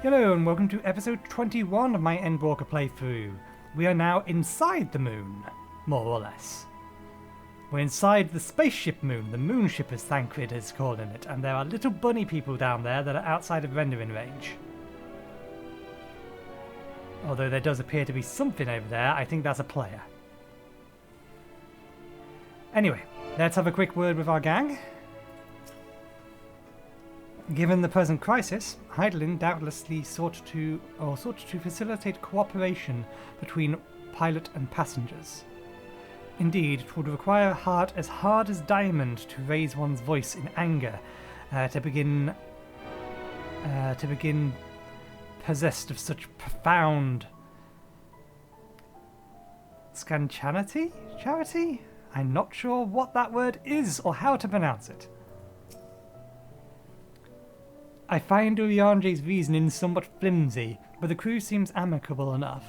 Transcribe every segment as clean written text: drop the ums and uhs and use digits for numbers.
Hello and welcome to episode 21 of my Endwalker playthrough. We are now inside the moon, more or less. We're inside the spaceship moon, the moonship as Thancred is calling it, and there are little bunny people down there that are outside of rendering range. Although there does appear to be something over there, I think that's a player. Anyway, let's have a quick word with our gang. Given the present crisis, Heidelin doubtlessly sought to facilitate cooperation between pilot and passengers. Indeed, it would require a heart as hard as diamond to raise one's voice in anger, to begin possessed of such profound charity? I'm not sure what that word is or how to pronounce it. I find Urianji's reasoning somewhat flimsy, but the crew seems amicable enough.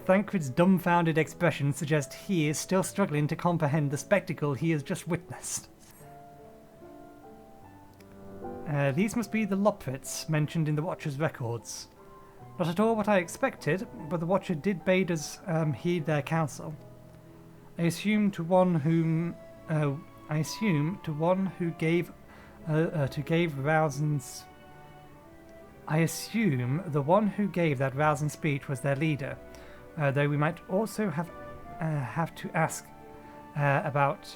Thancred's dumbfounded expression suggests he is still struggling to comprehend the spectacle he has just witnessed. These must be the Loporrits mentioned in the Watcher's records. Not at all what I expected, but the Watcher did bade us heed their counsel. I assume the one who gave that rousing speech was their leader, though we might also have to ask about.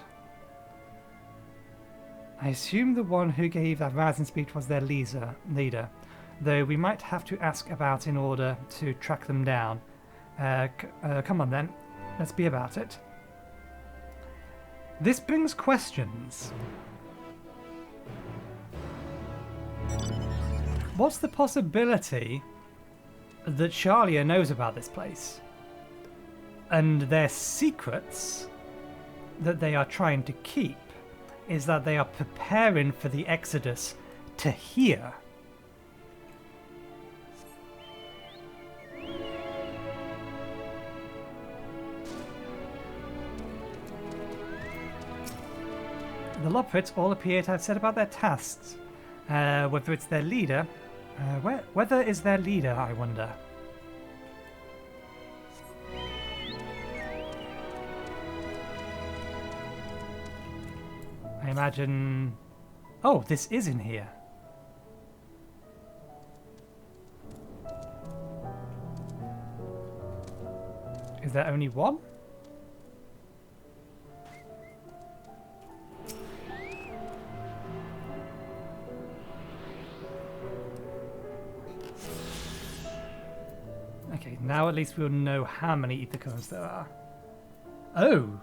I assume the one who gave that rousing speech was their leader, though we might have to ask about in order to track them down. Come on then, let's be about it. This brings questions. What's the possibility that Charlia knows about this place? And their secrets that they are trying to keep is that they are preparing for the Exodus to here. The Loporrits all appear to have said about their tasks. Whether it's their leader... whether is their leader, I wonder. I imagine... Oh, this is in here. Is there only one? Okay, now at least we'll know how many ether currents there are. Oh!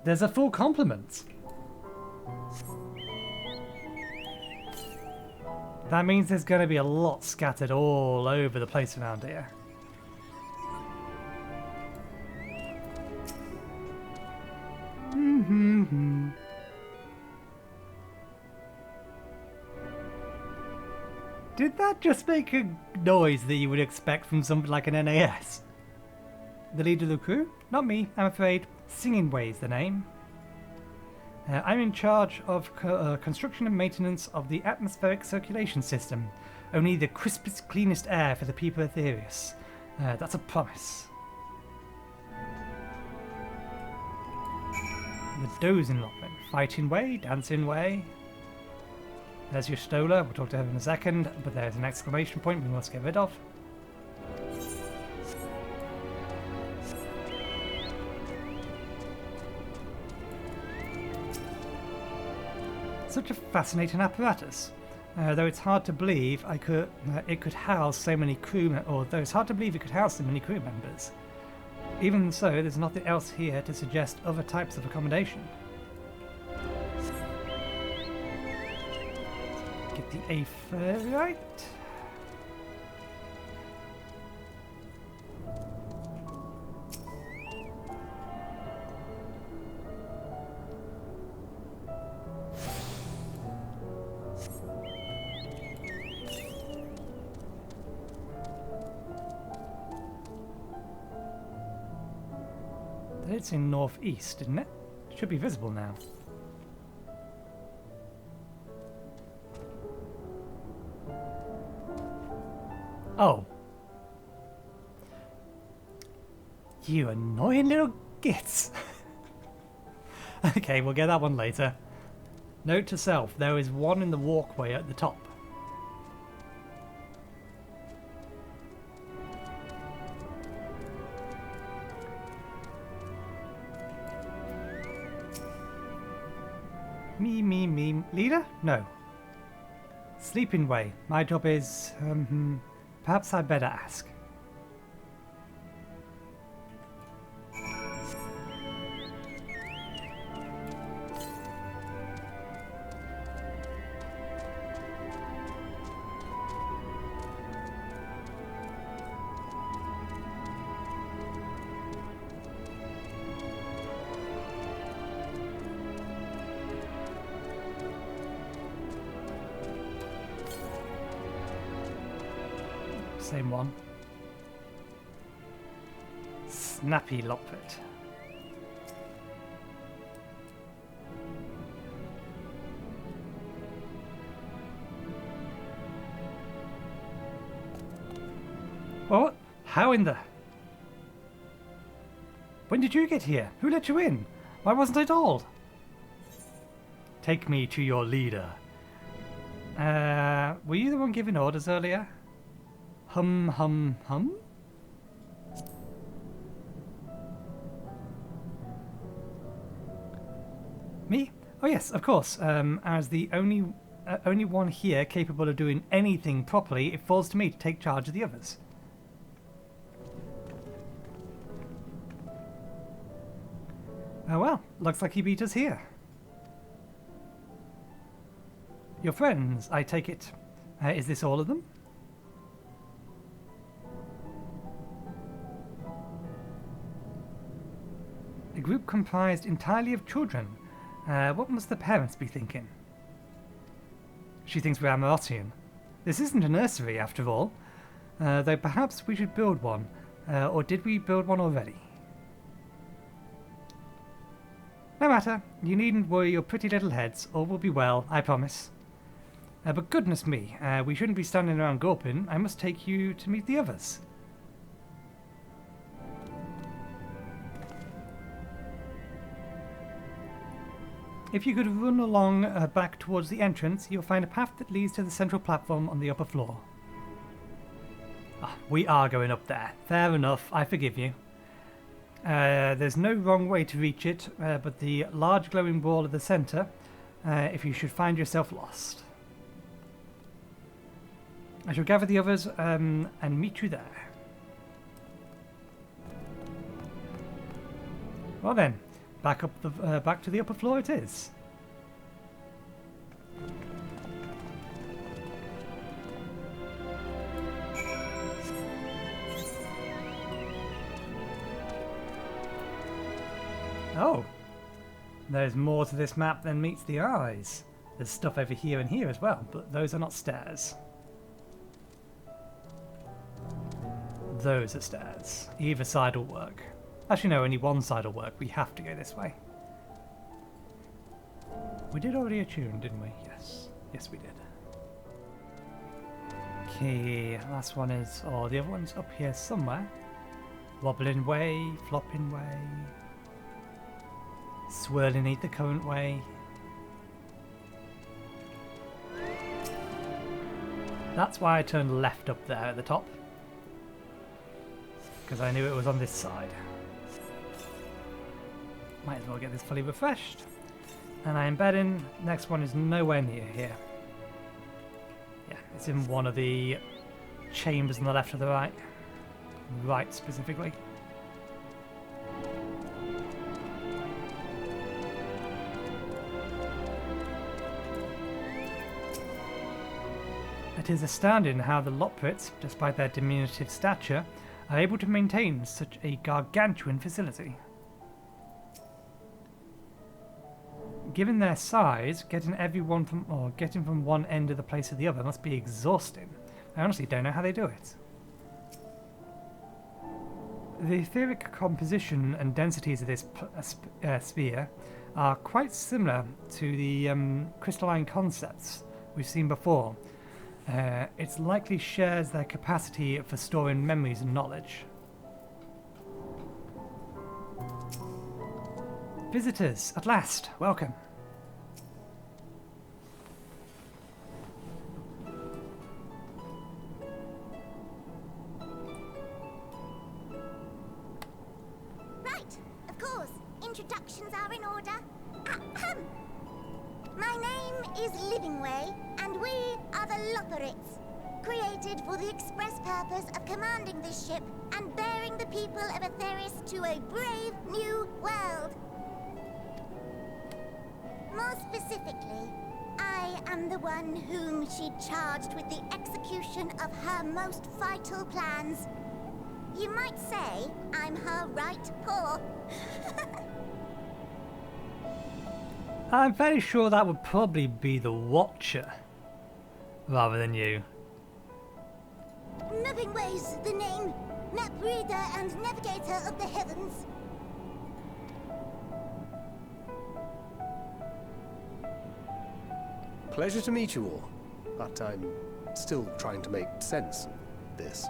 There's a full complement! That means there's going to be a lot scattered all over the place around here. Did that just make a noise that you would expect from something like an NAS? The leader of the crew? Not me, I'm afraid. Singing Way's the name. I'm in charge of construction and maintenance of the atmospheric circulation system. Only the crispest, cleanest air for the people of Ethereus. That's a promise. The dozing Loporrit. Fighting Way, dancing Way. There's your Stola, we'll talk to her in a second, but there's an exclamation point we must get rid of. Such a fascinating apparatus. Though it's hard to believe it could house so many crew members. Even so, there's nothing else here to suggest other types of accommodation. Get the A right. It's in northeast, isn't it? It should be visible now. Oh. You annoying little gits. Okay, we'll get that one later. Note to self, there is one in the walkway at the top. Me. Leader? No. Sleeping way. My job is, perhaps I'd better ask. Same one. Snappy Loporrit. What? How in the... When did you get here? Who let you in? Why wasn't I told? Take me to your leader. Were you the one giving orders earlier? Hum? Me? Oh yes, of course. As the only one here capable of doing anything properly, it falls to me to take charge of the others. Oh well, looks like he beat us here. Your friends, I take it. Is this all of them? A group comprised entirely of children. What must the parents be thinking? She thinks we're Amarottian. This isn't a nursery, after all. Though perhaps we should build one. Or did we build one already? No matter. You needn't worry your pretty little heads. All will be well, I promise. But goodness me, we shouldn't be standing around gawping. I must take you to meet the others. If you could run along back towards the entrance, you'll find a path that leads to the central platform on the upper floor. We are going up there. Fair enough, I forgive you. There's no wrong way to reach it, but the large glowing wall at the centre, if you should find yourself lost. I shall gather the others and meet you there. Well then. Back to the upper floor it is. Oh, there's more to this map than meets the eyes. There's stuff over here and here as well, but those are not stairs. Those are stairs. Either side will work. Actually, no, only one side will work. We have to go this way. We did already attune, didn't we? Yes. Yes, we did. Okay, last one is... Oh, the other one's up here somewhere. Wobbling way, flopping way. Swirling the current way. That's why I turned left up there at the top. Because I knew it was on this side. Might as well get this fully refreshed. And I am betting next one is nowhere near here. Yeah, it's in one of the chambers on the left or the right. Right, specifically. It is astounding how the Loporrits, despite their diminutive stature, are able to maintain such a gargantuan facility. Given their size, getting from one end of the place to the other must be exhausting. I honestly don't know how they do it. The etheric composition and densities of this sphere are quite similar to the crystalline concepts we've seen before, It likely shares their capacity for storing memories and knowledge. Visitors, at last, welcome. Right, of course. Introductions are in order. Ahem. My name is Livingway, and we are the Loporrits, created for the express purpose of commanding this ship and bearing the people of Etheris to a brave new world. More specifically, I am the one whom she charged with the execution of her most vital plans. You might say I'm her right paw. I'm fairly sure that would probably be the Watcher, rather than you. Livingway's the name, map reader and navigator of the heavens. Pleasure to meet you all, but I'm still trying to make sense of this.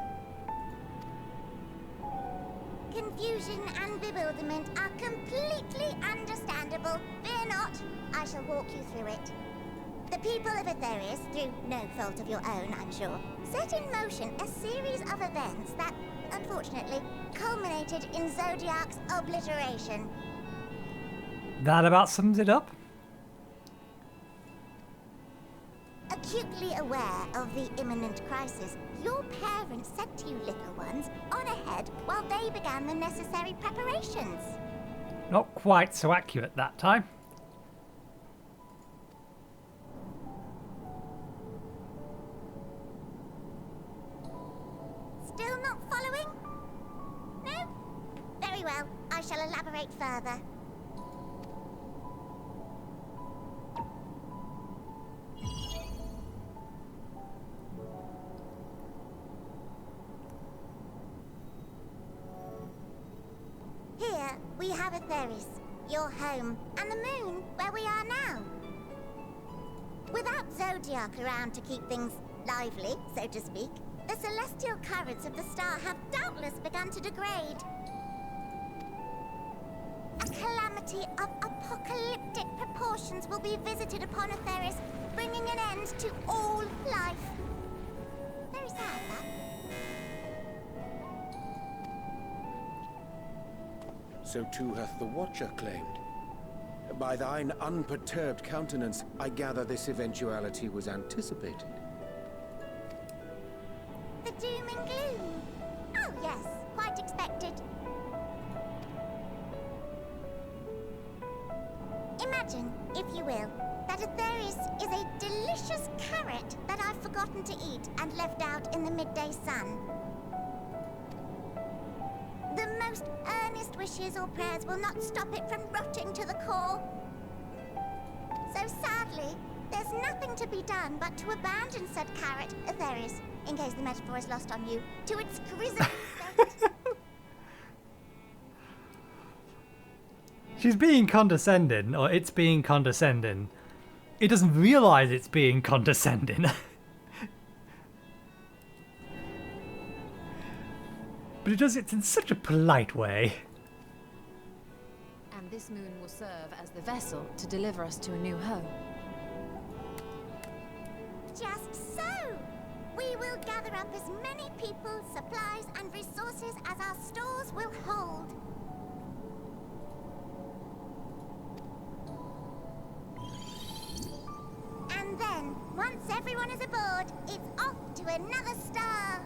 Confusion and bewilderment are completely understandable. Fear not, I shall walk you through it. The people of Etheris, through no fault of your own, I'm sure, set in motion a series of events that, unfortunately, culminated in Zodiac's obliteration. That about sums it up. Acutely aware of the imminent crisis, your parents sent you little ones on ahead while they began the necessary preparations. Not quite so accurate that time. Still not following? No? Very well, I shall elaborate further. Here, we have Etheris, your home, and the moon, where we are now. Without Zodiac around to keep things lively, so to speak, the celestial currents of the star have doubtless begun to degrade. A calamity of apocalyptic proportions will be visited upon Etheris, bringing an end to all life. Very sad, that. So too hath the Watcher claimed. By thine unperturbed countenance, I gather this eventuality was anticipated. The doom and gloom. Oh yes, quite expected. Imagine, if you will, that Etheris is a delicious carrot that I've forgotten to eat and left out in the midday sun. The most earnest wishes or prayers will not stop it from rotting to the core. So sadly, there's nothing to be done but to abandon said carrot, Etheris, in case the metaphor is lost on you, to its grisly state. She's being condescending, or it's being condescending. It doesn't realise it's being condescending. But it does it in such a polite way. And this moon will serve as the vessel to deliver us to a new home. Just so! We will gather up as many people, supplies, and resources as our stores will hold. And then, once everyone is aboard, it's off to another star.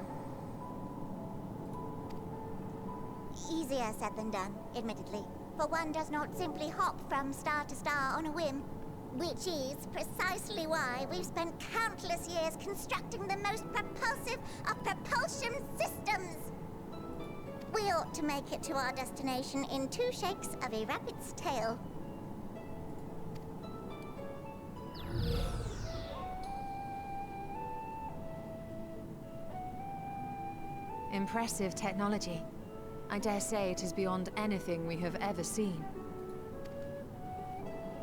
Easier said than done, admittedly, for one does not simply hop from star to star on a whim, which is precisely why we've spent countless years constructing the most propulsive of propulsion systems. We ought to make it to our destination in 2 shakes of a rabbit's tail. Impressive technology. I dare say it is beyond anything we have ever seen.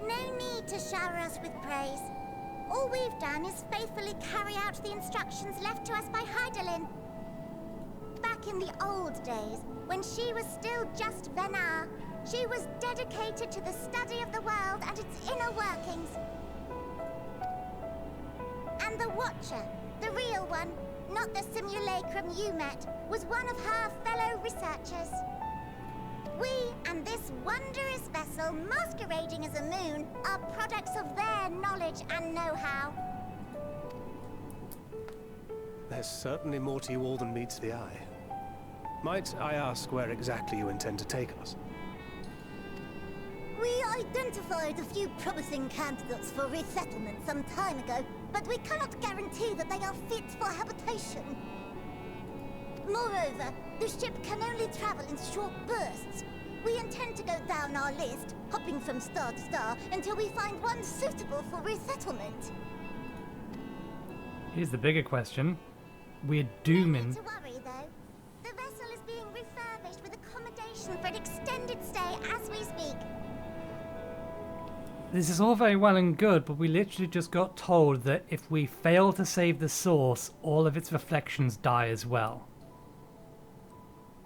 No need to shower us with praise. All we've done is faithfully carry out the instructions left to us by Hydaelyn. Back in the old days, when she was still just Venar, she was dedicated to the study of the world and its inner workings. And the Watcher, the real one, not the simulacrum you met, was one of her fellow researchers. We and this wondrous vessel masquerading as a moon are products of their knowledge and know-how. There's certainly more to you all than meets the eye. Might I ask where exactly you intend to take us? We identified a few promising candidates for resettlement some time ago, but we cannot guarantee that they are fit for habitation. Moreover, the ship can only travel in short bursts. We intend to go down our list, hopping from star to star, until we find one suitable for resettlement. Here's the bigger question. We're No dooming. need to worry, though. The vessel is being refurbished with accommodation for an extended stay as we speak. This is all very well and good, but we literally just got told that if we fail to save the source, all of its reflections die as well.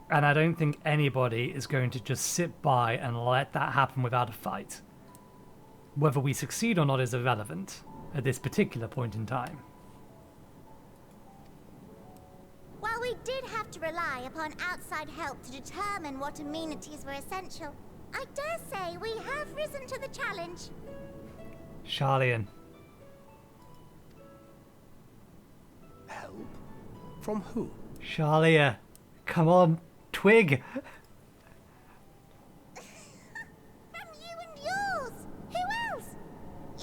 And I don't think anybody is going to just sit by and let that happen without a fight. Whether we succeed or not is irrelevant at this particular point in time. While we did have to rely upon outside help to determine what amenities were essential, I dare say we have risen to the challenge. Charlian. Help? From who? Charlia. Come on. Twig. From you and yours! Who else?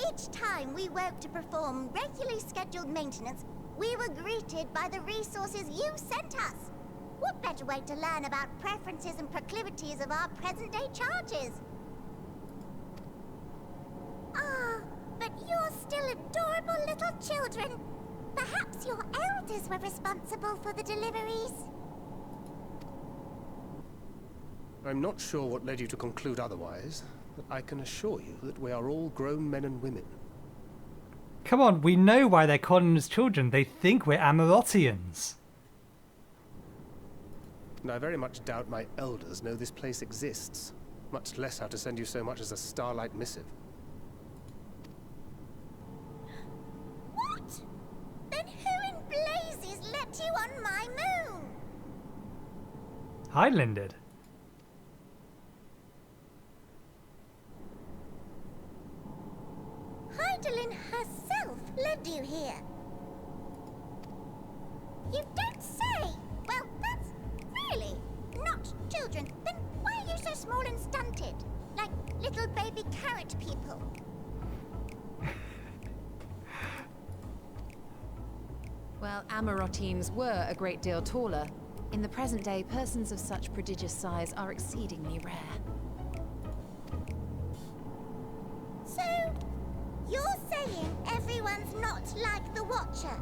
Each time we woke to perform regularly scheduled maintenance, we were greeted by the resources you sent us. What better way to learn about preferences and proclivities of our present-day charges? Ah, but you're still adorable little children. Perhaps your elders were responsible for the deliveries. I'm not sure what led you to conclude otherwise, but I can assure you that we are all grown men and women. Come on, we know why they're calling us children. They think we're Amarottians. And I very much doubt my elders know this place exists, much less how to send you so much as a starlight missive. What? Then who in blazes let you on my moon? Hydaelyn did. Hydaelyn herself led you here. You don't say! Well, that's really not children. Then why are you so small and stunted? Like little baby carrot people. Well, Amarottines were a great deal taller. In the present day, persons of such prodigious size are exceedingly rare. So, you're saying everyone's not like the Watcher?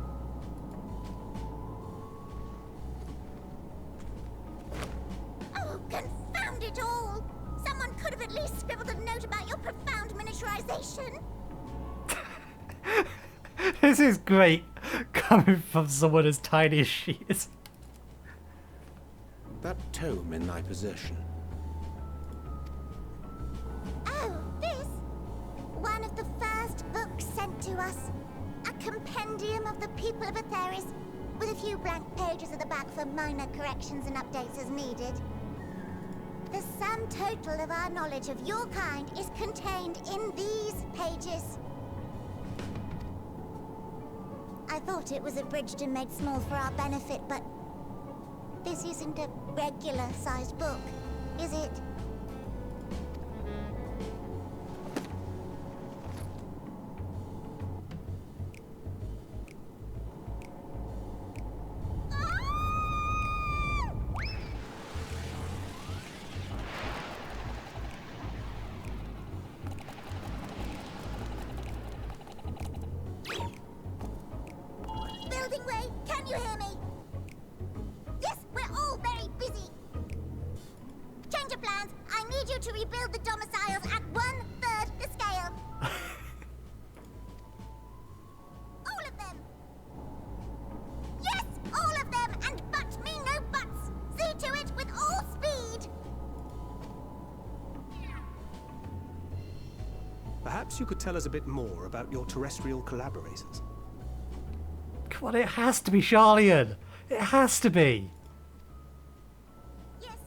Oh, confound it all! Someone could have at least scribbled a note about your profound miniaturization. This is great, coming from someone as tiny as she is. That tome in thy possession. Oh, this? One of the first books sent to us. A compendium of the people of Etheris, with a few blank pages at the back for minor corrections and updates as needed. The sum total of our knowledge of your kind is contained in these pages. I thought it was abridged and made small for our benefit, but this isn't a regular-sized book, is it? Building way, can you hear me? Yes, we're all very busy. Change of plans. I need you to rebuild the domiciles at 1/3 the scale. Perhaps you could tell us a bit more about your terrestrial collaborators. Come on, it has to be Charlian. It has to be. Yes,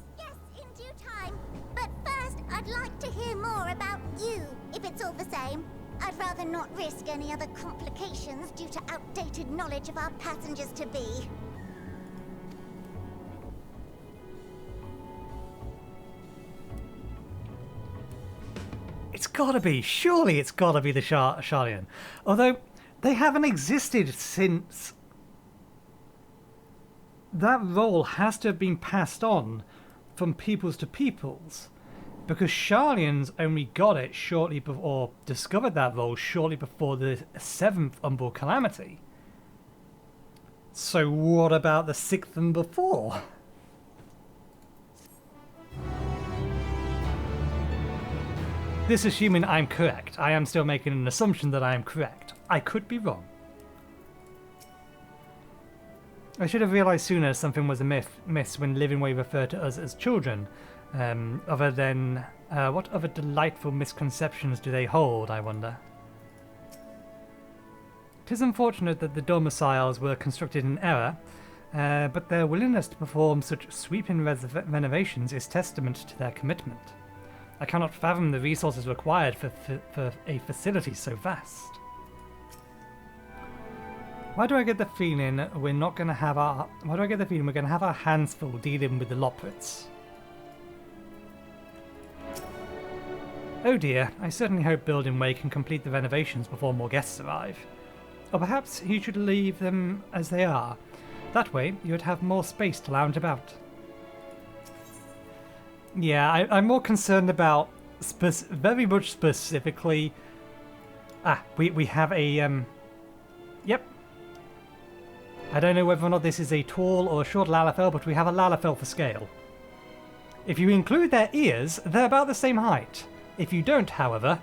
in due time. But first, I'd like to hear more about you, if it's all the same. I'd rather not risk any other complications due to outdated knowledge of our passengers-to-be. It's gotta be. Surely it's gotta be the Charlian. Although, they haven't existed since... That role has to have been passed on from peoples to peoples. Because Charlians only got it shortly before, or discovered that role shortly before the 7th Umbral Calamity. So what about the 6th and before? This assuming I'm correct. I am still making an assumption that I am correct. I could be wrong. I should have realised sooner something was amiss when Livingway referred to us as children. Other than... what other delightful misconceptions do they hold, I wonder? 'Tis unfortunate that the domiciles were constructed in error, but their willingness to perform such sweeping renovations is testament to their commitment. I cannot fathom the resources required for a facility so vast. Why do I get the feeling we're not going to have our... Why do I get the feeling we're going to have our hands full dealing with the Loporrits? Oh dear, I certainly hope Buildingway can complete the renovations before more guests arrive. Or perhaps he should leave them as they are. That way, you would have more space to lounge about. Yeah, I'm more concerned about very much specifically... we have a... Yep. I don't know whether or not this is a tall or a short Lalafell, but we have a Lalafell for scale. If you include their ears, they're about the same height. If you don't, however,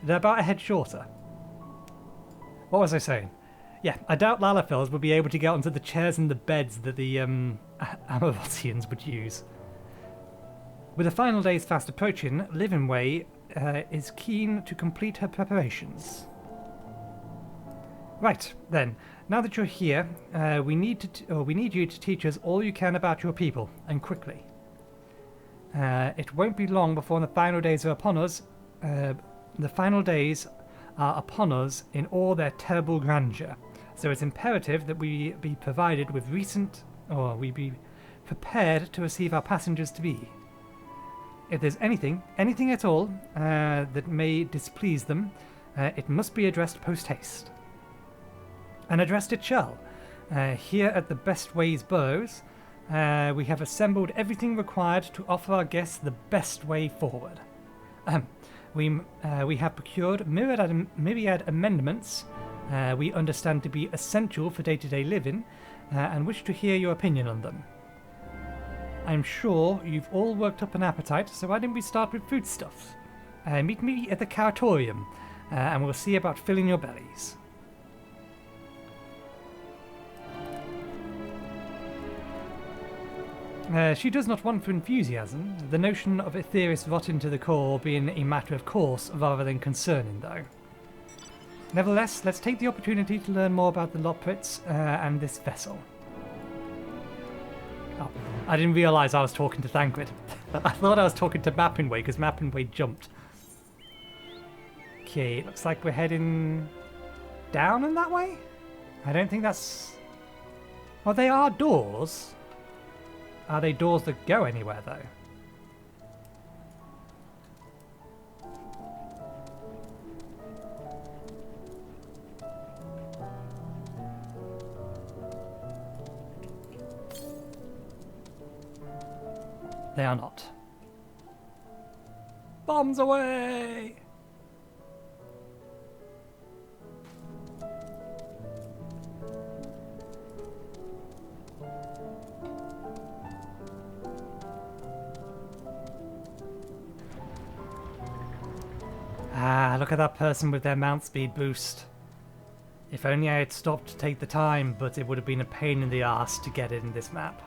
they're about a head shorter. What was I saying? Yeah, I doubt Lalafells would be able to get onto the chairs and the beds that the Amarothians would use. With the final days fast approaching, Livingway is keen to complete her preparations. Right, then. Now that you're here, we need you to teach us all you can about your people, and quickly. It won't be long before the final days are upon us. The final days are upon us in all their terrible grandeur. So it's imperative that we be provided with we be prepared to receive our passengers to be. If there's anything at all, that may displease them, it must be addressed post-haste. And addressed it shall. Here at the Best Ways Burrows, we have assembled everything required to offer our guests the best way forward. We have procured myriad amendments we understand to be essential for day-to-day living, and wish to hear your opinion on them. I'm sure you've all worked up an appetite, so why don't we start with foodstuffs? Meet me at the Curatorium, and we'll see about filling your bellies. She does not want for enthusiasm, the notion of Aetheris rotting to the core being a matter of course rather than concerning, though. Nevertheless, let's take the opportunity to learn more about the Loporrits and this vessel. Oh, I didn't realise I was talking to Thancred. I thought I was talking to Mappingway because Mappingway jumped. Okay, it looks like we're heading down in that way? I don't think that's... Well, they are doors. Are they doors that go anywhere, though? They are not. Bombs away! Ah, look at that person with their mount speed boost. If only I had stopped to take the time, but it would have been a pain in the arse to get it in this map.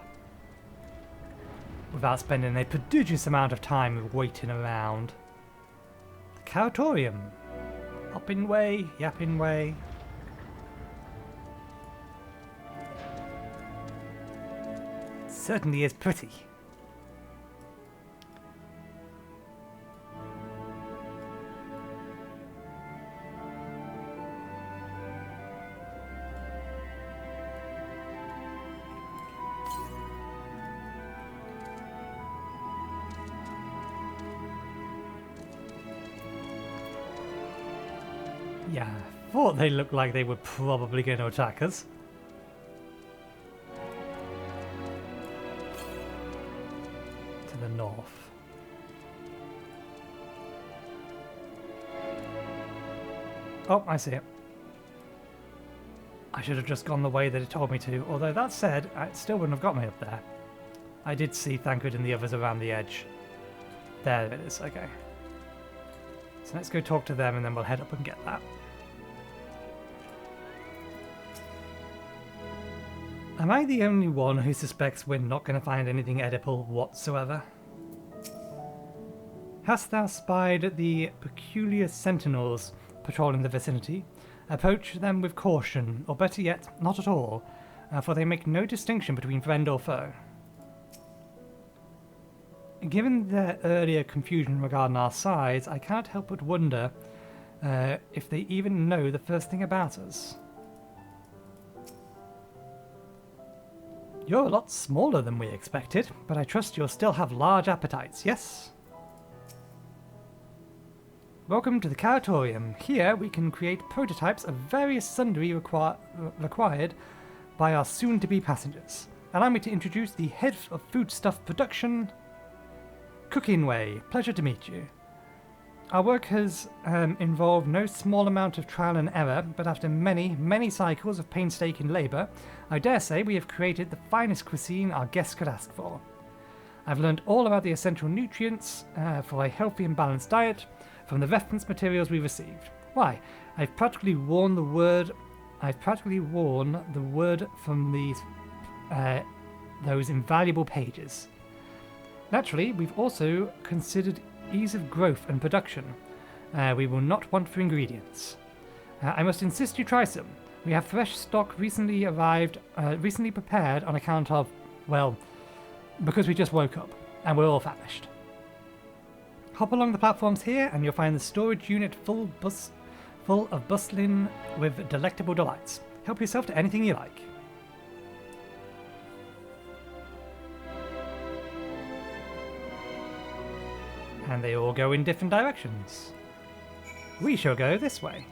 Without spending a prodigious amount of time waiting around. The Curatorium. Hopping way, yapping way. Certainly is pretty. Yeah, thought they looked like they were probably going to attack us. To the north. Oh, I see it. I should have just gone the way that it told me to, although that said, it still wouldn't have got me up there. I did see Thancred and the others around the edge. There it is, okay. So let's go talk to them and then we'll head up and get that. Am I the only one who suspects we're not going to find anything edible whatsoever? Hast thou spied the peculiar sentinels patrolling the vicinity? Approach them with caution, or better yet, not at all, for they make no distinction between friend or foe. Given their earlier confusion regarding our size, I can't help but wonder if they even know the first thing about us. You're a lot smaller than we expected, but I trust you'll still have large appetites, yes? Welcome to the Curatorium. Here we can create prototypes of various sundry required by our soon-to-be passengers. Allow me to introduce the head of foodstuff production, Cooking Way. Pleasure to meet you. Our work has involved no small amount of trial and error, but after many, many cycles of painstaking labour, I dare say we have created the finest cuisine our guests could ask for. I've learned all about the essential nutrients for a healthy and balanced diet from the reference materials we received. Why, I've practically worn the word from these those invaluable pages. Naturally, we've also considered ease of growth and production. We will not want for ingredients. I must insist you try some. We have fresh stock recently prepared on account of, well, because we just woke up and we're all famished. Hop along the platforms here and you'll find the storage unit full of bustling with delectable delights. Help yourself to anything you like. And they all go in different directions. We shall go this way.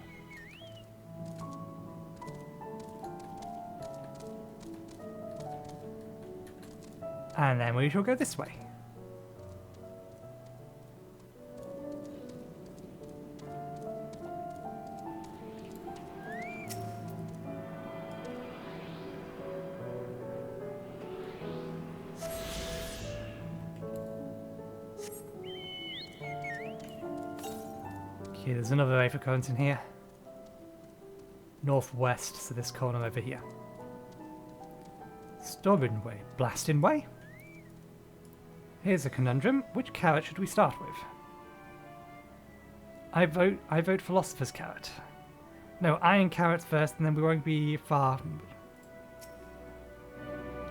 And then we shall go this way. Okay, there's another way for cones in here. Northwest, so this corner over here. Storming Way, Blasting Way. Here's a conundrum. Which carrot should we start with? I vote Philosopher's Carrot. No, Iron Carrots first, and then we won't be far.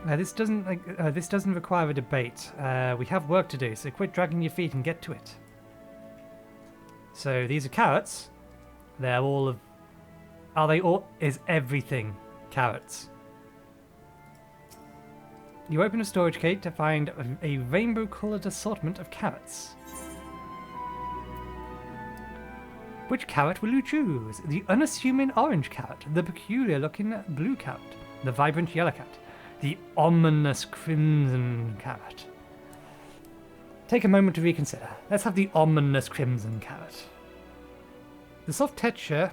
This doesn't require a debate. We have work to do, so quit dragging your feet and get to it. So these are carrots. They're all of... Are they all... Is everything carrots? You open a storage crate to find a rainbow-coloured assortment of carrots. Which carrot will you choose? The unassuming orange carrot, the peculiar-looking blue carrot, the vibrant yellow carrot, the ominous crimson carrot. Take a moment to reconsider. Let's have the ominous crimson carrot. The soft texture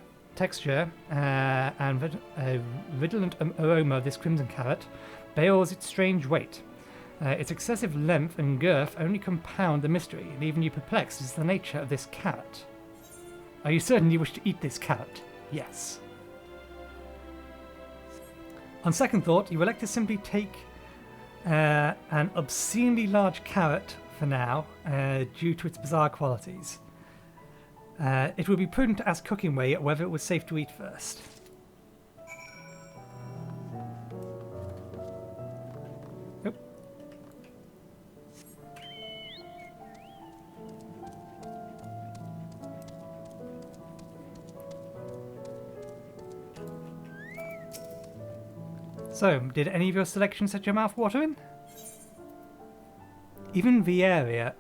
and redolent aroma of this crimson carrot bears its strange weight. Its excessive length and girth only compound the mystery, leaving you perplexed as to the nature of this carrot. Are you certain you wish to eat this carrot? Yes. On second thought, you elect to simply take an obscenely large carrot for now, due to its bizarre qualities. It would be prudent to ask Cooking Way whether it was safe to eat first. Nope. So, did any of your selections set your mouth watering? Even Vieira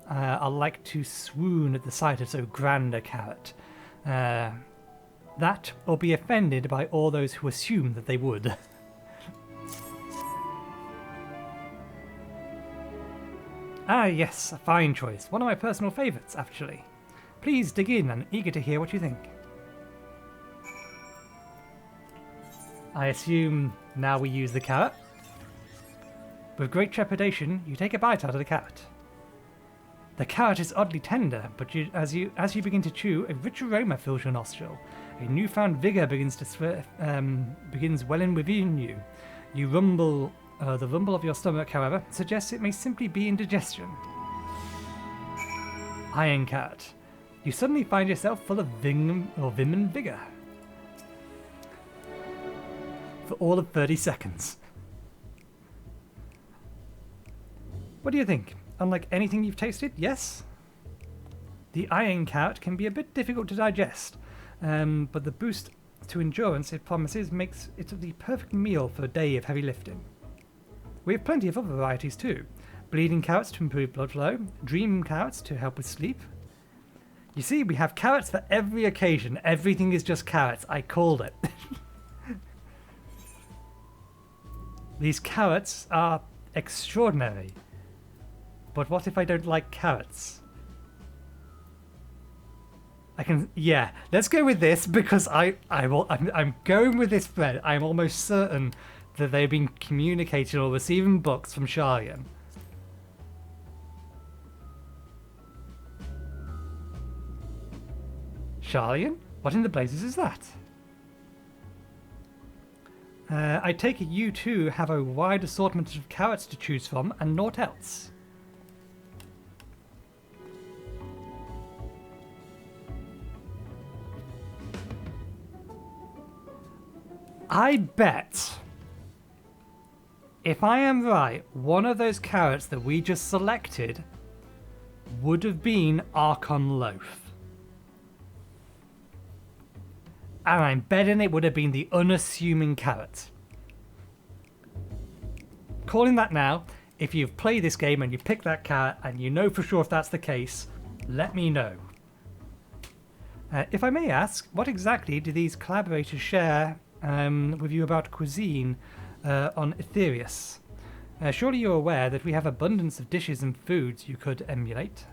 are like to swoon at the sight of so grand a carrot. That, or be offended by all those who assume that they would. Ah yes, a fine choice. One of my personal favourites, actually. Please dig in, I'm eager to hear what you think. I assume now we use the carrot. With great trepidation, you take a bite out of the carrot. The carrot is oddly tender, but as you begin to chew, a rich aroma fills your nostril. A newfound vigour begins welling within you. You rumble. The rumble of your stomach, however, suggests it may simply be indigestion. Iron carrot. You suddenly find yourself full of vim and vigour. For all of 30 seconds. What do you think? Unlike anything you've tasted, yes? The iron carrot can be a bit difficult to digest, but the boost to endurance it promises makes it the perfect meal for a day of heavy lifting. We have plenty of other varieties too. Bleeding carrots to improve blood flow, dream carrots to help with sleep. You see, we have carrots for every occasion. Everything is just carrots. I called it. These carrots are extraordinary. But what if I don't like carrots? Yeah, let's go with this because I'm going with this thread. I'm almost certain that they've been communicating or receiving books from Sharian. Sharian? What in the blazes is that? I take it you too have a wide assortment of carrots to choose from and naught else. I bet, if I am right, one of those carrots that we just selected would have been Archon Loaf. And I'm betting it would have been the unassuming carrot. Calling that now, if you've played this game and you pick that carrot and you know for sure if that's the case, let me know. If I may ask, what exactly do these collaborators share with you about cuisine on Etherius? Surely you're aware that we have abundance of dishes and foods you could emulate.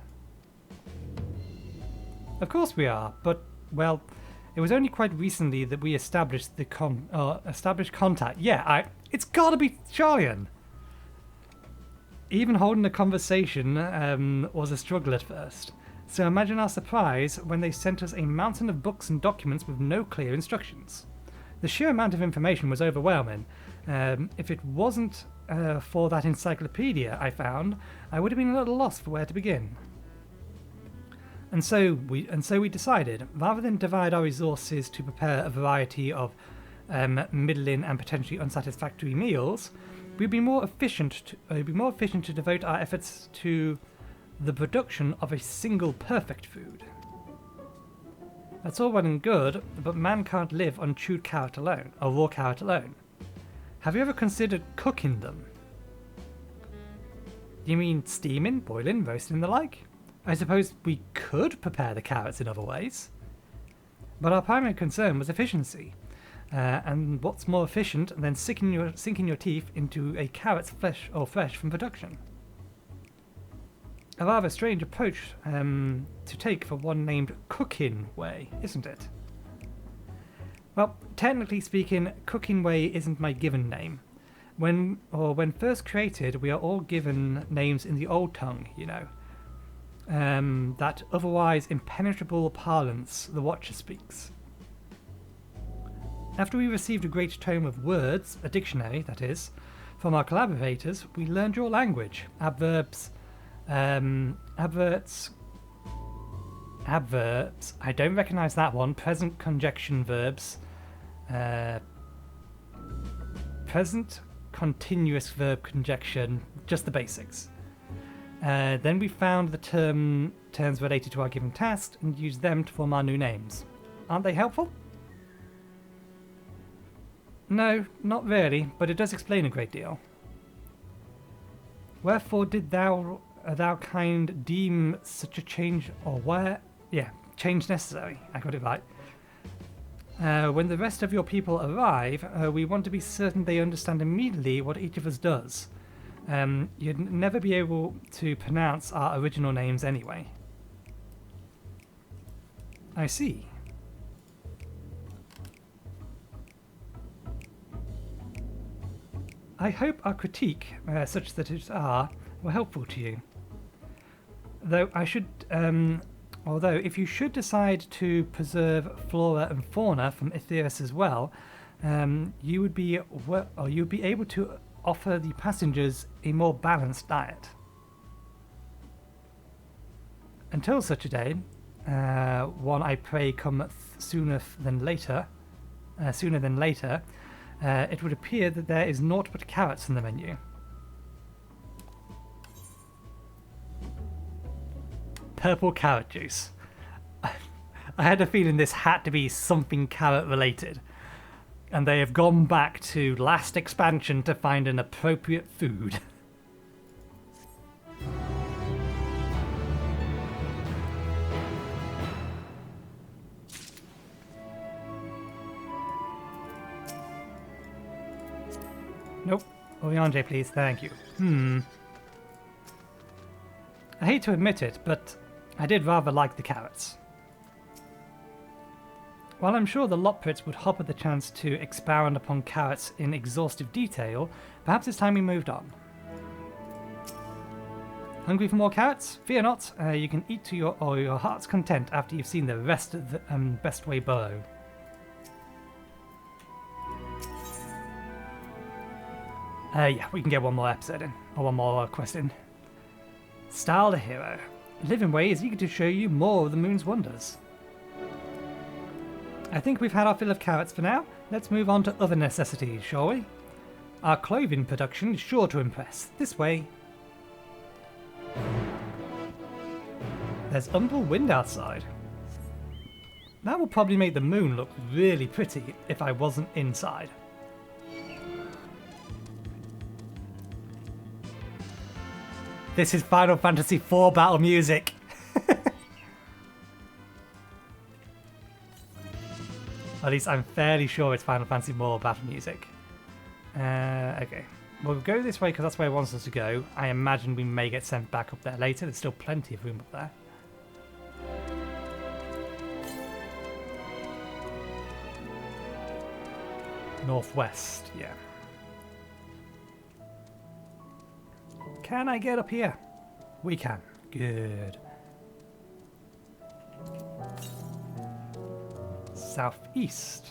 Of course we are, but, well, it was only quite recently that we established established contact. Yeah, it's gotta be Sharian! Even holding a conversation was a struggle at first. So imagine our surprise when they sent us a mountain of books and documents with no clear instructions. The sheer amount of information was overwhelming. If it wasn't for that encyclopedia I found, I would have been a little lost for where to begin. And so we decided, rather than divide our resources to prepare a variety of middling and potentially unsatisfactory meals, we'd be more efficient to devote our efforts to the production of a single perfect food. That's all well and good, but man can't live on chewed carrot alone, or raw carrot alone. Have you ever considered cooking them? Do you mean steaming, boiling, roasting and the like? I suppose we could prepare the carrots in other ways. But our primary concern was efficiency. And what's more efficient than sinking your teeth into a carrot's flesh from production? A rather strange approach to take for one named Cooking Way, isn't it? Well, technically speaking, Cooking Way isn't my given name. When first created, we are all given names in the old tongue, you know. That otherwise impenetrable parlance the Watcher speaks. After we received a great tome of words, a dictionary, that is, from our collaborators, we learned your language, adverbs, adverts, Adverbs. I don't recognise that one. Present conjunction verbs. Present continuous verb conjunction. Just the basics. Then we found the terms related to our given task and used them to form our new names. Aren't they helpful? No, not really, but it does explain a great deal. Wherefore did thou kind deem such a change, or where? Yeah, change necessary. I got it right. When the rest of your people arrive, we want to be certain they understand immediately what each of us does. You'd never be able to pronounce our original names anyway. I see. I hope our critique, such that it are, were helpful to you. Although if you should decide to preserve flora and fauna from Etheirys as well, you would be able to offer the passengers a more balanced diet. Until such a day, one I pray cometh sooner than later, it would appear that there is naught but carrots in the menu. Purple carrot juice. I had a feeling this had to be something carrot related. And they have gone back to last expansion to find an appropriate food. Nope. Oriange, please. Thank you. I hate to admit it, but I did rather like the carrots. While I'm sure the Loporrits would hop at the chance to expound upon carrots in exhaustive detail, perhaps it's time we moved on. Hungry for more carrots? Fear not, you can eat to your heart's content after you've seen the rest of the Bestway Burrow. Yeah, we can get one more episode in, or one more quest in. Style the hero. Livingway is eager to show you more of the moon's wonders. I think we've had our fill of carrots for now. Let's move on to other necessities, shall we? Our clothing production is sure to impress. This way. There's umbral wind outside. That will probably make the moon look really pretty if I wasn't inside. This is Final Fantasy IV battle music. At least I'm fairly sure it's Final Fantasy IV battle music. Okay. We'll go this way because that's where it wants us to go. I imagine we may get sent back up there later. There's still plenty of room up there. Northwest, yeah. Can I get up here? We can. Good. Southeast.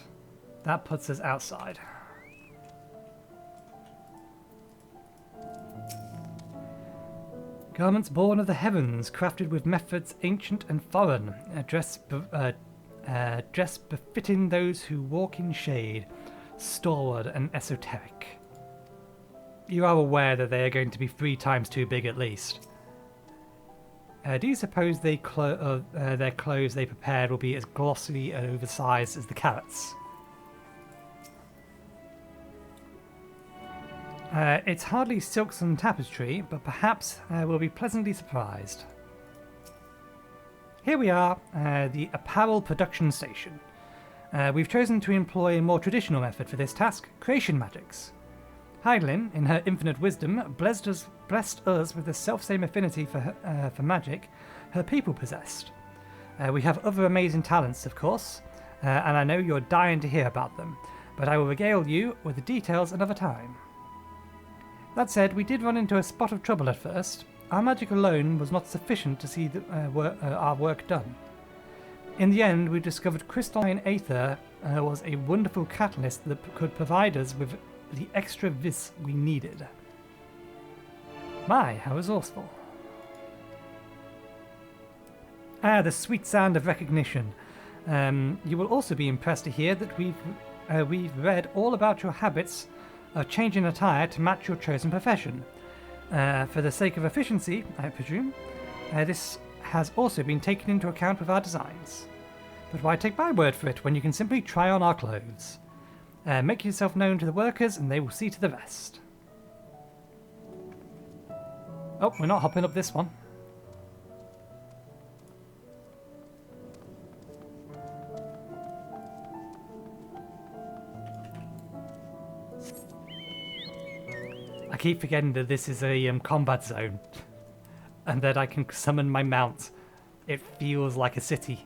That puts us outside. Garments born of the heavens, crafted with methods ancient and foreign, dress befitting those who walk in shade, stalwart and esoteric. You are aware that they are going to be 3 times too big at least. Do you suppose their clothes they prepared will be as glossy and oversized as the carrots? It's hardly silks and tapestry, but perhaps we'll be pleasantly surprised. Here we are, the apparel production station. We've chosen to employ a more traditional method for this task, creation magics. Heidelin, in her infinite wisdom, blessed us with the selfsame affinity for magic her people possessed. We have other amazing talents, of course, and I know you're dying to hear about them, but I will regale you with the details another time. That said, we did run into a spot of trouble at first. Our magic alone was not sufficient to see our work done. In the end, we discovered crystalline aether was a wonderful catalyst that could provide us with the extra vis we needed. My, how resourceful. Ah, the sweet sound of recognition. You will also be impressed to hear that we've read all about your habits of changing attire to match your chosen profession. For the sake of efficiency, I presume, this has also been taken into account with our designs. But why take my word for it when you can simply try on our clothes? Make yourself known to the workers and they will see to the rest. Oh, we're not hopping up this one. I keep forgetting that this is a combat zone and that I can summon my mount. It feels like a city.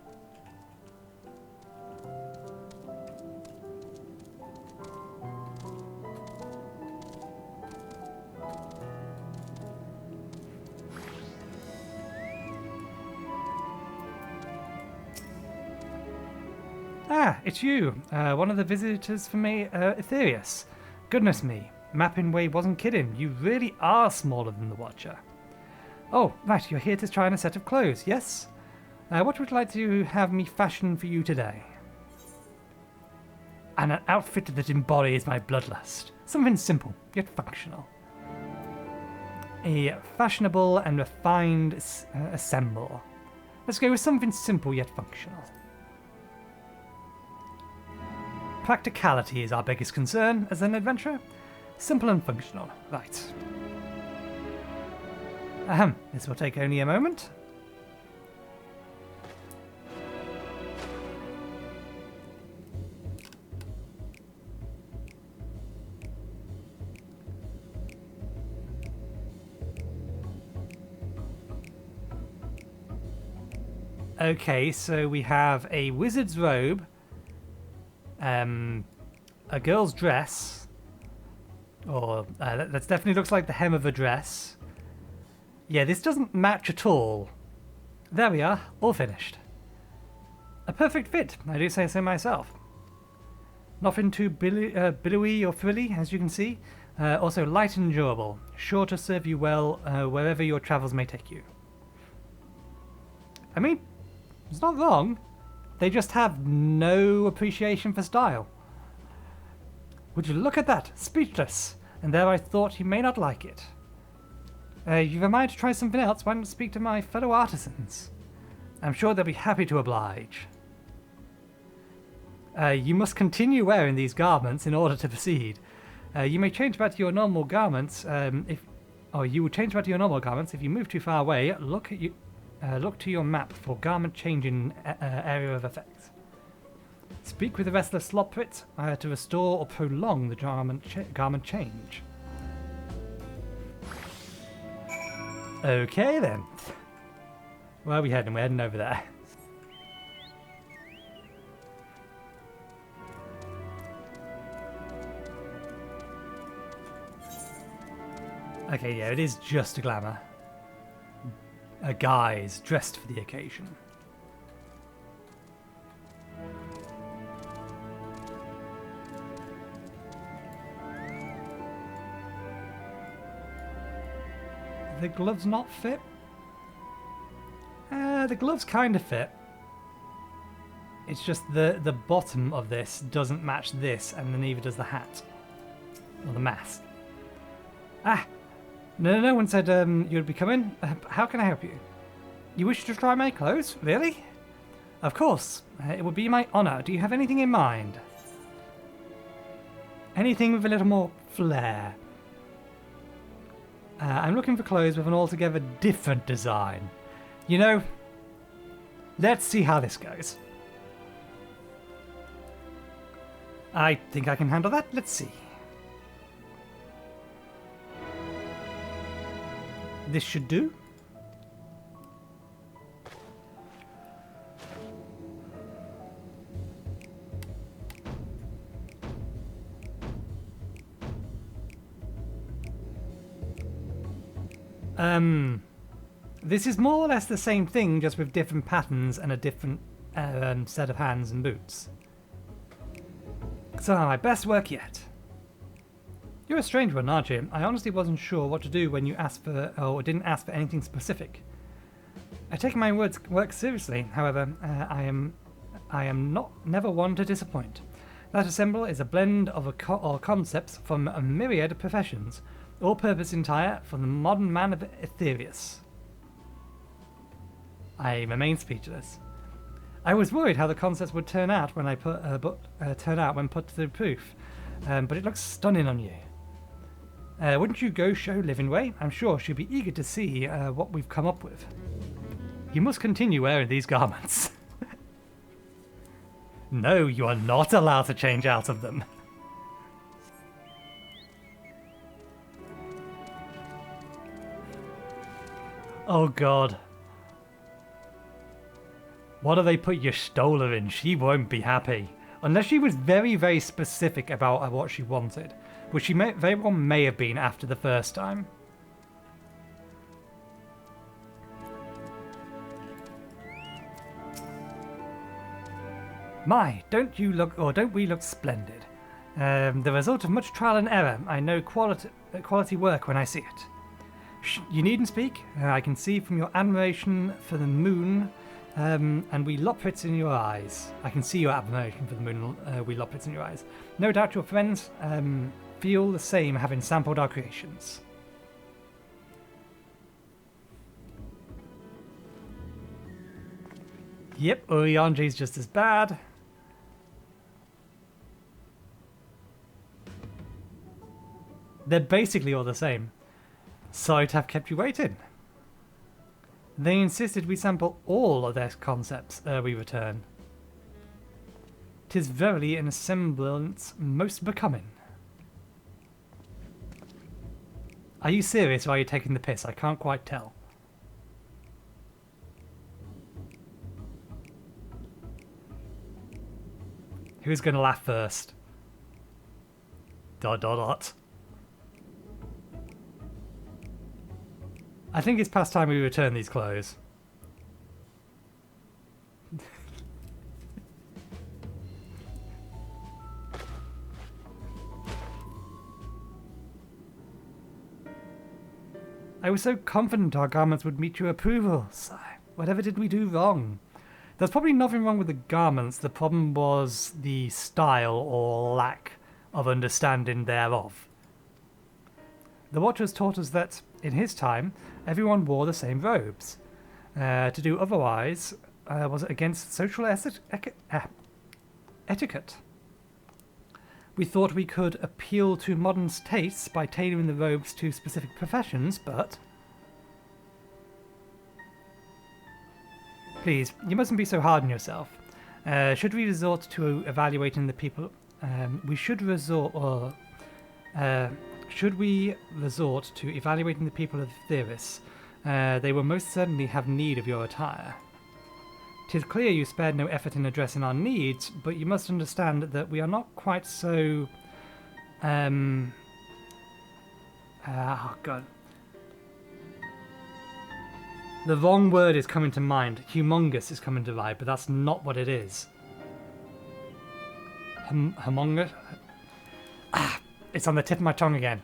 Ah, it's you, one of the visitors from Etherius. Goodness me, Mapping Way wasn't kidding. You really are smaller than the Watcher. Oh, right, you're here to try on a set of clothes, yes? What would you like to have me fashion for you today? An outfit that embodies my bloodlust. Something simple, yet functional. A fashionable and refined assemble. Let's go with something simple yet functional. Practicality is our biggest concern as an adventurer. Simple and functional. Right. This will take only a moment. Okay, so we have a wizard's robe, a girl's dress, or that definitely looks like the hem of a dress. Yeah, this doesn't match at all. There we are, all finished. A perfect fit, I do say so myself. Nothing too billowy or frilly, as you can see. Also light and durable, sure to serve you well wherever your travels may take you. I mean, it's not wrong. They just have no appreciation for style. Would you look at that? Speechless. And there I thought you may not like it. You've a mind to try something else? Why don't you speak to my fellow artisans? I'm sure they'll be happy to oblige. You must continue wearing these garments in order to proceed. You may change back to your normal garments you will change back to your normal garments if you move too far away. Look to your map for garment changing area of effect. Speak with the restless Loporrits to restore or prolong the garment change. Okay then. Where are we heading? We're heading over there. Okay, yeah, it is just a glamour. Guys dressed for the occasion. The gloves not fit? The gloves kind of fit. It's just the bottom of this doesn't match this, and then neither does the hat. Or the mask. Ah! No one said you'd be coming. How can I help you? You wish to try my clothes? Really? Of course. It would be my honour. Do you have anything in mind? Anything with a little more flair. I'm looking for clothes with an altogether different design. You know, let's see how this goes. I think I can handle that. Let's see. This should do. This is more or less the same thing, just with different patterns and a different set of hands and boots. So my best work yet. You're a strange one, aren't you? I honestly wasn't sure what to do when you asked for, or didn't ask for anything specific. I take my work seriously, however, I am never one to disappoint. That assemble is a blend of all concepts from a myriad of professions, all purpose entire for the modern man of Aetherius. I remain speechless. I was worried how the concepts would turn out when put to the proof, but it looks stunning on you. Wouldn't you go show Livingway? I'm sure she'll be eager to see what we've come up with. You must continue wearing these garments. No, you are not allowed to change out of them. Oh god. What do they put your Stola in? She won't be happy. Unless she was very, very specific about what she wanted. Which she very well may have been after the first time. My, don't we look splendid? The result of much trial and error. I know quality work when I see it. You needn't speak. I can see from your admiration for the moon, and we Loporrits in your eyes. I can see your admiration for the moon, we Loporrits in your eyes. No doubt your friends feel the same, having sampled our creations. Yep, Urianji's just as bad. They're basically all the same. Sorry to have kept you waiting. They insisted we sample all of their concepts ere we return. 'Tis verily an semblance most becoming. Are you serious or are you taking the piss? I can't quite tell. Who's going to laugh first? ... I think it's past time we return these clothes. I was so confident our garments would meet your approval, sigh. Whatever did we do wrong? There's probably nothing wrong with the garments. The problem was the style or lack of understanding thereof. The Watchers taught us that, in his time, everyone wore the same robes. To do otherwise was against social etiquette. We thought we could appeal to modern tastes by tailoring the robes to specific professions, but... Please, you mustn't be so hard on yourself. Should we resort to evaluating the people... Should we resort to evaluating the people of Theris, they will most certainly have need of your attire. 'Tis clear you spared no effort in addressing our needs, but you must understand that we are not quite so... oh god. The wrong word is coming to mind. Humongous is coming to mind, but that's not what it is. Humongous? It's on the tip of my tongue again.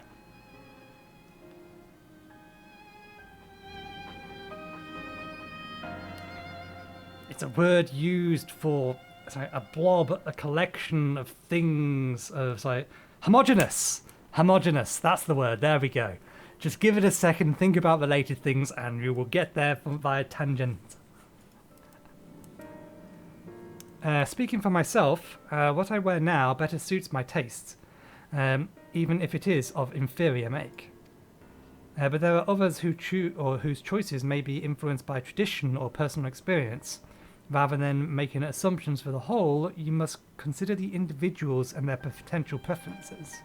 It's a word used for a blob, a collection of things, of homogeneous. Homogeneous, that's the word. There we go. Just give it a second, think about related things, and you will get there via tangent. Speaking for myself, what I wear now better suits my tastes. Even if it is of inferior make. But there are others whose choices may be influenced by tradition or personal experience. Rather than making assumptions for the whole, you must consider the individuals and their potential preferences.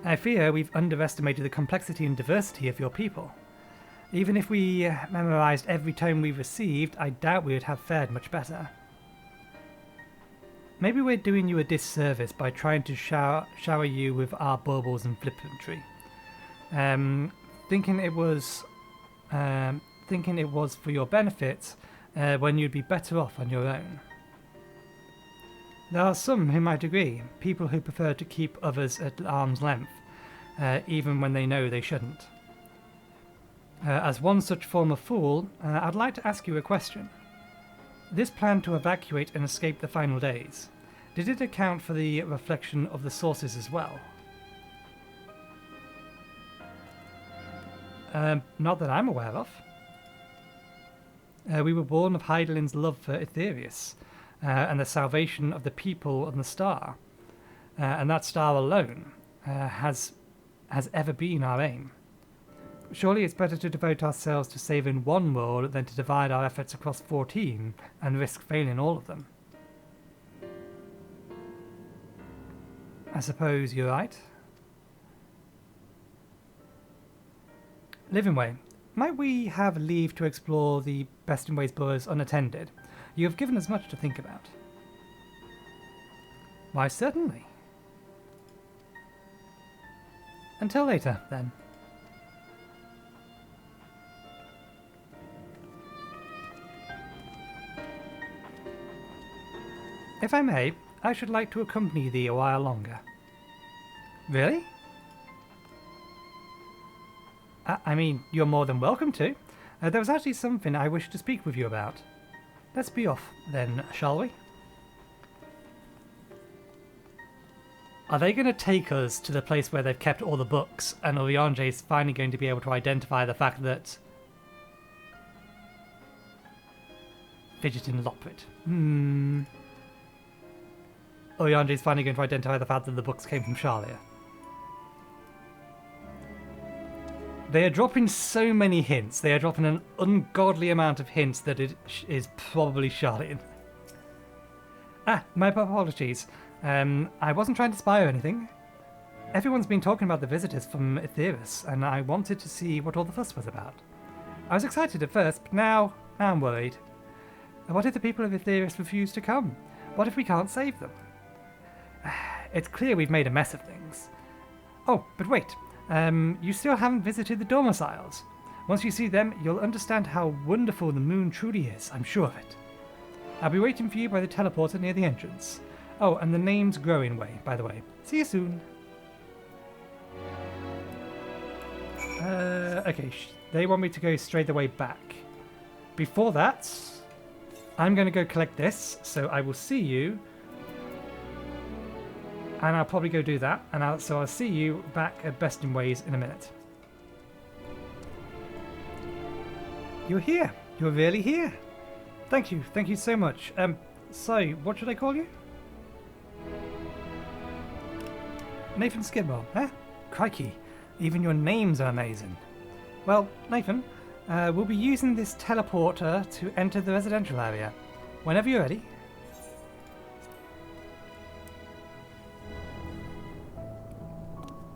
I fear we've underestimated the complexity and diversity of your people. Even if we memorized every tome we received, I doubt we would have fared much better. Maybe we're doing you a disservice by trying to shower you with our baubles and flippancy. Thinking it was for your benefit when you'd be better off on your own. There are some who might agree, people who prefer to keep others at arm's length, even when they know they shouldn't. As one such former fool, I'd like to ask you a question. This plan to evacuate and escape the final days, did it account for the reflection of the sources as well? Not that I'm aware of. We were born of Heidelin's love for Aetherius, and the salvation of the people on the star. And that star alone has ever been our aim. Surely it's better to devote ourselves to saving one world than to divide our efforts across 14 and risk failing all of them. I suppose you're right. Livingway, might we have leave to explore the Bestingways boroughs unattended? You have given us much to think about. Why, certainly. Until later, then. If I may, I should like to accompany thee a while longer. Really? I mean, you're more than welcome to. There was actually something I wish to speak with you about. Let's be off, then, shall we? Are they going to take us to the place where they've kept all the books, and Oriange's finally going to be able to identify the fact that... Fidgeting Loporrit. Oriange's finally going to identify the fact that the books came from Charlia. They are dropping so many hints. They are dropping an ungodly amount of hints that it is probably Charlian. My apologies. I wasn't trying to spy or anything. Everyone's been talking about the visitors from Aetherius, and I wanted to see what all the fuss was about. I was excited at first, but now I'm worried. What if the people of Aetherius refuse to come? What if we can't save them? It's clear we've made a mess of things. Oh, but wait. You still haven't visited the domiciles. Once you see them, you'll understand how wonderful the moon truly is, I'm sure of it. I'll be waiting for you by the teleporter near the entrance. Oh, and the name's Growing Way, by the way. See you soon. Okay, they want me to go straight away back. Before that, I'm going to go collect this, so I will see you. And I'll probably go do that, and I'll see you back at Bestingways in a minute. You're here. You're really here. Thank you so much. So, what should I call you? Nathan Skidmore, huh? Crikey, even your names are amazing. Well, Nathan, we'll be using this teleporter to enter the residential area. Whenever you're ready.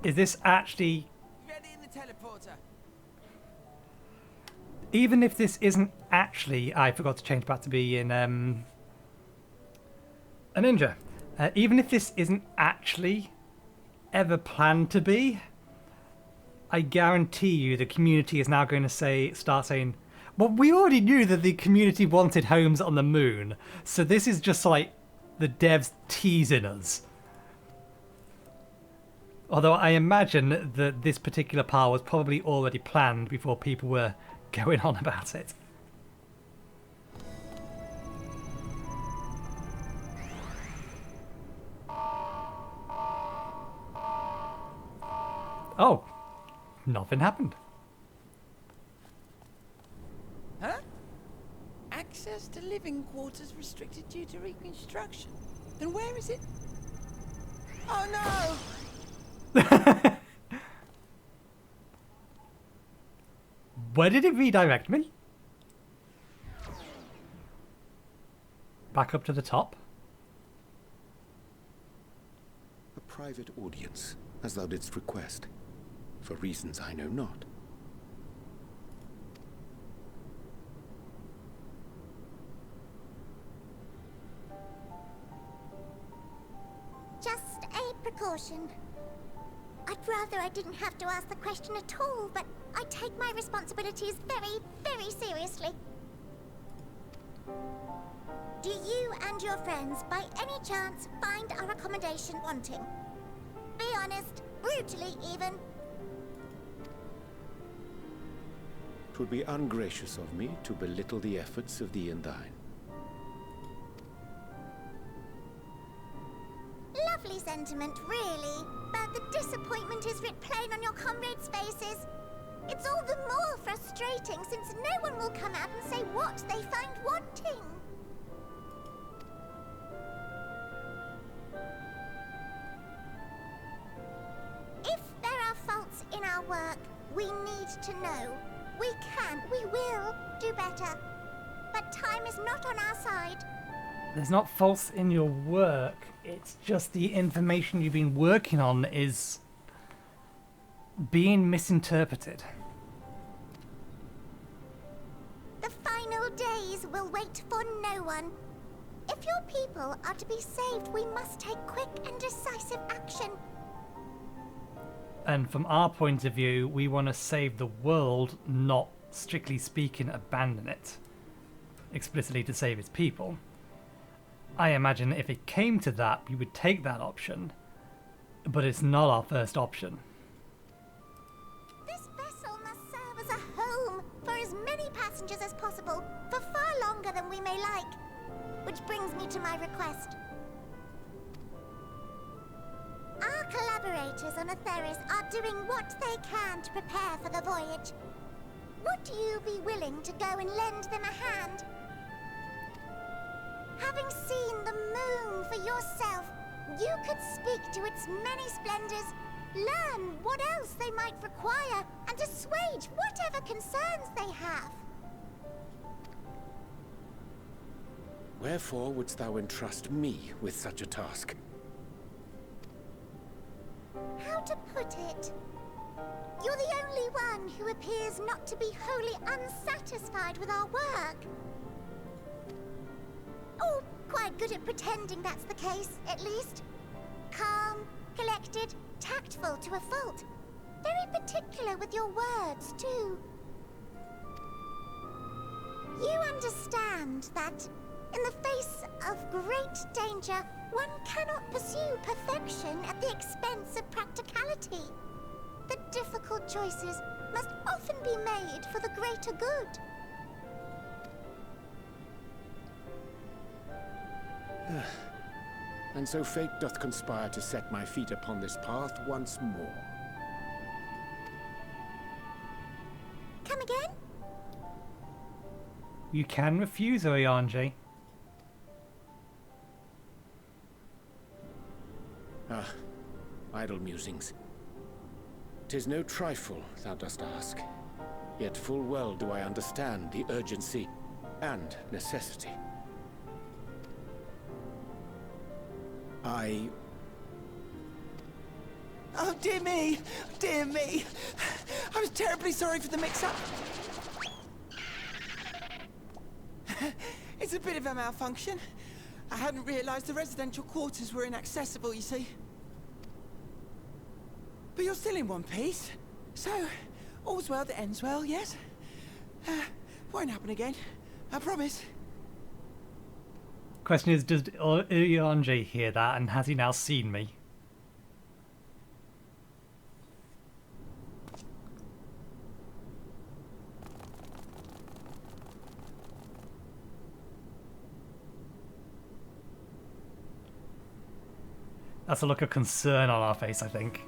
Is this actually... Ready in the teleporter. Even if this isn't actually... I forgot to change back to be in a ninja. Even if this isn't actually ever planned to be, I guarantee you the community is now going to start saying, well, we already knew that the community wanted homes on the moon, so this is just like the devs teasing us. Although I imagine that this particular part was probably already planned before people were going on about it. Oh, nothing happened. Huh? Access to living quarters restricted due to reconstruction. Then where is it? Oh no! Where did it redirect me? Back up to the top. A private audience, as thou didst request, for reasons I know not. Just a precaution. I'd rather I didn't have to ask the question at all, but I take my responsibilities very, very seriously. Do you and your friends, by any chance, find our accommodation wanting? Be honest, brutally even. 'Twould be ungracious of me to belittle the efforts of thee and thine. Lovely sentiment, really. But the disappointment is writ plain on your comrades' faces. It's all the more frustrating since no one will come out and say what they find wanting. If there are faults in our work, we need to know. We can, we will do better. But time is not on our side. There's not faults in your work. It's just the information you've been working on is being misinterpreted. The final days will wait for no one. If your people are to be saved, we must take quick and decisive action. And from our point of view, we want to save the world, not, strictly speaking, abandon it. Explicitly to save its people. I imagine if it came to that, we would take that option. But it's not our first option. This vessel must serve as a home for as many passengers as possible, for far longer than we may like. Which brings me to my request. Our collaborators on Atheris are doing what they can to prepare for the voyage. Would you be willing to go and lend them a hand? Having seen the moon for yourself, you could speak to its many splendors, learn what else they might require, and assuage whatever concerns they have. Wherefore wouldst thou entrust me with such a task? How to put it? You're the only one who appears not to be wholly unsatisfied with our work. Oh, quite good at pretending that's the case, at least. Calm, collected, tactful to a fault. Very particular with your words, too. You understand that, in the face of great danger, one cannot pursue perfection at the expense of practicality. The difficult choices must often be made for the greater good. And so fate doth conspire to set my feet upon this path once more. Come again? You can refuse, Oyanji. Ah, idle musings. 'Tis no trifle thou dost ask. Yet full well do I understand the urgency and necessity. Oh, dear me! Dear me! I was terribly sorry for the mix-up. It's a bit of a malfunction. I hadn't realized the residential quarters were inaccessible, you see. But you're still in one piece. So, all's well that ends well, yes? Won't happen again. I promise. Question is, does Oyanji hear that, and has he now seen me? That's a look of concern on our face, I think.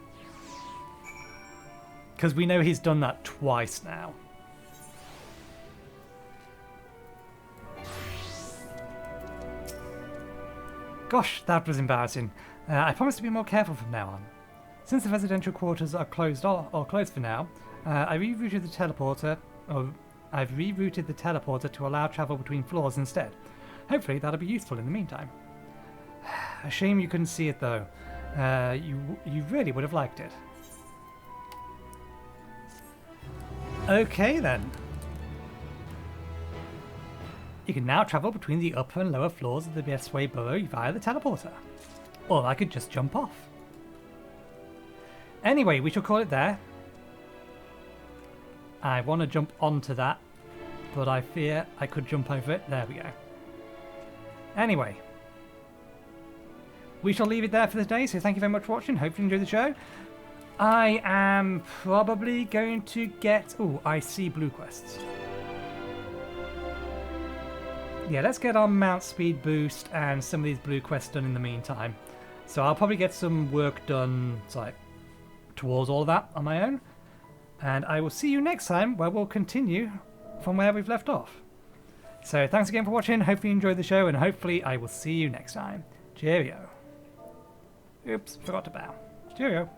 Because we know he's done that twice now. Gosh, that was embarrassing. I promise to be more careful from now on. Since the residential quarters are closed for now, I've rerouted the teleporter to allow travel between floors instead. Hopefully that'll be useful in the meantime. A shame you couldn't see it though. You really would have liked it. Okay then. You can now travel between the upper and lower floors of the Bestway Burrow via the teleporter. Or I could just jump off. Anyway, we shall call it there. I want to jump onto that, but I fear I could jump over it. There we go. Anyway. We shall leave it there for the day, so thank you very much for watching. Hope you enjoyed the show. I am probably going to get... Oh, I see blue quests. Yeah, let's get our mount speed boost and some of these blue quests done in the meantime. So I'll probably get some work done like towards all of that on my own. And I will see you next time where we'll continue from where we've left off. So thanks again for watching. Hopefully you enjoyed the show and hopefully I will see you next time. Cheerio. Oops, forgot to bow. Cheerio.